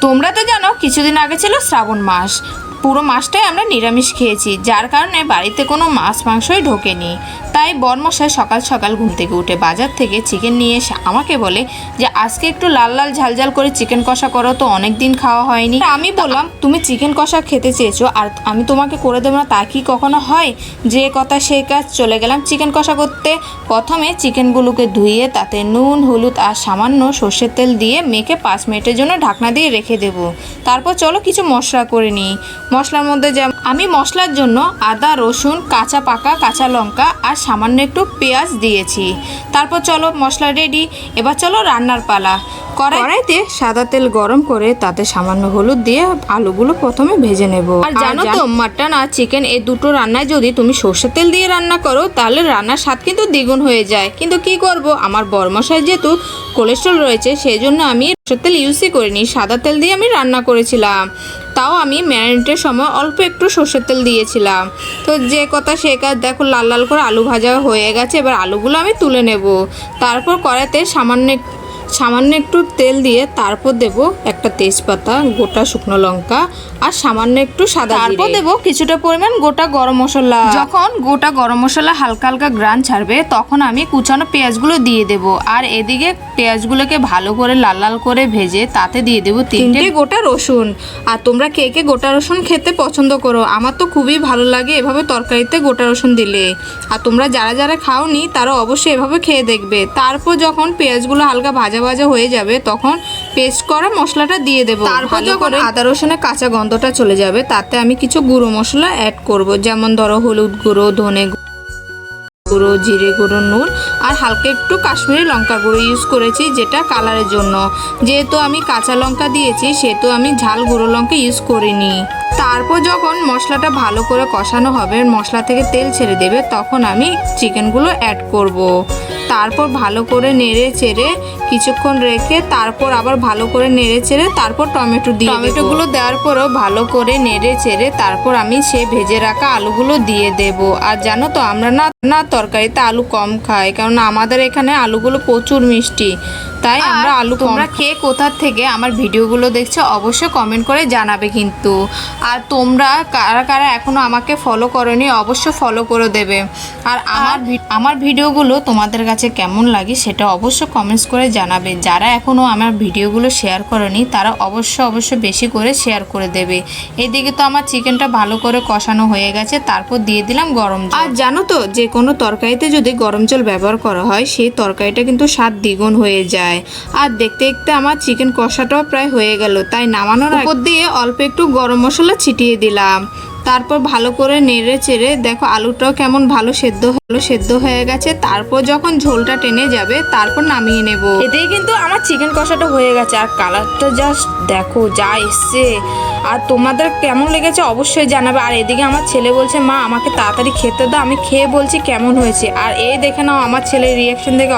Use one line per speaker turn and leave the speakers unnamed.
তোমরা তো জানো কিছুদিন আগে ছিল শ্রাবণ মাস। পুরো মাসটাই আমরা নিরামিষ খেয়েছি, যার কারণে বাড়িতে কোনো মাছ মাংসই ঢোকেনি। তাই বরমশাই সকাল সকাল ঘুম থেকে উঠে বাজার থেকে চিকেন নিয়ে এসে আমাকে বলে যে আজকে একটু লাল লাল ঝাল ঝাল করে চিকেন কষা করো, তো অনেক দিন খাওয়া হয়নি। আমি বললাম তুমি চিকেন কষা খেতে চেয়েছো আর আমি তোমাকে করে দেবো না, তা কি কখনো হয়? যে কথা সেই কাজ, চলে গেলাম চিকেন কষা করতে। প্রথমে চিকেনগুলোকে ধুয়ে তাতে নুন হলুদ আর সামান্য সর্ষের তেল দিয়ে মেখে 5 মিনিটের জন্য ঢাকনা দিয়ে রেখে দেবো। তারপর চলো কিছু মশলা করে নিই। মশলার মধ্যে যেমন আমি মশলার জন্য আদা রসুন কাঁচা পাকা কাঁচা লঙ্কা আর সামান্য একটু পেঁয়াজ দিয়েছি। তারপর চলো মশলা রেডি, এবার চলো রান্নার পালা। কড়াইতে সাদা তেল গরম করে তাতে সামান্য হলুদ দিয়ে আলুগুলো প্রথমে ভেজে নেব। আর জানো তো মাটন আর চিকেন এই দুটো রান্নায় যদি তুমি সর্ষের তেল দিয়ে রান্না করো তাহলে রান্নার স্বাদ কিন্তু দ্বিগুণ হয়ে যায়। কিন্তু কি করব, আমার বরমশাই যেহেতু কোলেস্ট্রল রয়েছে সেই জন্য আমি সর্ষের তেল ইউজই করিনি, সাদা তেল দিয়ে আমি রান্না করেছিলাম। তাও আমি ম্যারিনেটের সময় অল্প একটু সর্ষের তেল দিয়েছিলাম। তো যে কথা সে কাজ, দেখো লাল লাল করে আলু ভাজা হয়ে গেছে। এবার আলুগুলো আমি তুলে নেব। তারপর কড়াইতে সামান্য একটু তেল দিয়ে তারপর দেব একটা তেজপাতা, গোটা শুকনো লঙ্কা আর সামান্য একটু সাদা জিরে। তারপর দেব কিছুটা পরিমাণ গোটা গরম মশলা। যখন গোটা গরম মশলা হালকা হালকা গ্রান ছাড়বে তখন আমি কুচানো পেঁয়াজগুলো দিয়ে দেব। আর এদিকে পেঁয়াজগুলোকে ভালো করে লাল লাল করে ভেজে তাতে দিয়ে দেব 3টে গোটা রসুন। আর তোমরা কে কে গোটা রসুন খেতে পছন্দ করো? আমার তো খুবই ভালো লাগে এভাবে তরকারিতে গোটা রসুন দিলে। আর তোমরা যারা যারা খাওনি তারা অবশ্যই এভাবে খেয়ে দেখবে। তারপর যখন পেঁয়াজগুলো হালকা ভাজা ভাজা হয়ে যাবে তখন পেস্ট করা মশলাটা দিয়ে দেবো। তারপর যখন আদা রসুনের কাঁচা গন্ধটা চলে যাবে তাতে আমি কিছু গুঁড়ো মশলা অ্যাড করব, যেমন ধরো হলুদ গুঁড়ো, ধনে গুঁড়ো, জিরে গুঁড়ো, নুন আর হালকা একটু কাশ্মীরি লঙ্কা গুঁড়ো ইউজ করেছি, যেটা কালারের জন্য। যেহেতু আমি কাঁচা লঙ্কা দিয়েছি সেহেতু আমি ঝাল গুঁড়ো লঙ্কা ইউজ করিনি। তারপর যখন মশলাটা ভালো করে কষানো হবে, মশলা থেকে তেল ছেড়ে দেবে, তখন আমি চিকেনগুলো অ্যাড করব। তারপর ভালো করে নেড়ে চেড়ে কিছুক্ষণ রেখে তারপর আবার ভালো করে নেড়ে চেড়ে তারপর টমেটো দিয়ে টমেটোগুলো দেওয়ার পরও ভালো করে নেড়ে চেড়ে তারপর আমি সে ভেজে রাখা আলুগুলো দিয়ে দেব। আর জানো তো আমরা না তরকারিতে আলু কম খাই, কারণ আমাদের এখানে আলুগুলো প্রচুর মিষ্টি, তাই আমরা আলু। তোমরা কে কোথা থেকে আমার ভিডিওগুলো দেখছো অবশ্যই কমেন্ট করে জানাবে কিন্তু। আর তোমরা কারা কারা এখনো আমাকে ফলো করোনি অবশ্যই ফলো করে দেবে। আর আমার ভিডিওগুলো তোমাদের কাছে কেমন লাগে সেটা অবশ্যই কমেন্টস করে জানাবে। যারা এখনো আমার ভিডিওগুলো শেয়ার করোনি তারা অবশ্যই বেশি করে শেয়ার করে দেবে। এদিকে তো আমার চিকেনটা ভালো করে কষানো হয়ে গেছে, তারপর দিয়ে দিলাম গরম জল। আর জানো তো যে কোনো তরকারিতে যদি গরম জল ব্যবহার করা হয় সেই তরকারিটা কিন্তু স্বাদ দ্বিগুণ হয়ে যায়। আর দেখতে দেখতে আমার চিকেন কষাটাও প্রায় হয়ে গেল, তাই নামানোর উপর দিয়ে অল্প একটু গরম মশলা ছিটিয়ে দিলাম। তারপর ভালো করে নেড়ে চেড়ে দেখো আলুটাও কেমন ভালো সেদ্ধ হয়ে গেছে। তারপর যখন ঝোলটা টেনে যাবে তারপর নামিয়ে নেব। এতেই কিন্তু আমার চিকেন কষাটা হয়ে গেছে। আর কালারটা জাস্ট দেখো যা এসছে। আর তোমাদের কেমন লেগেছে অবশ্যই জানাবে। আর এদিকে আমার ছেলে বলছে মা আমাকে তাড়াতাড়ি খেতে দাও। আমি খেয়ে বলছি কেমন হয়েছে। আর এই দেখে নাও আমার ছেলের রিয়াকশন দেখে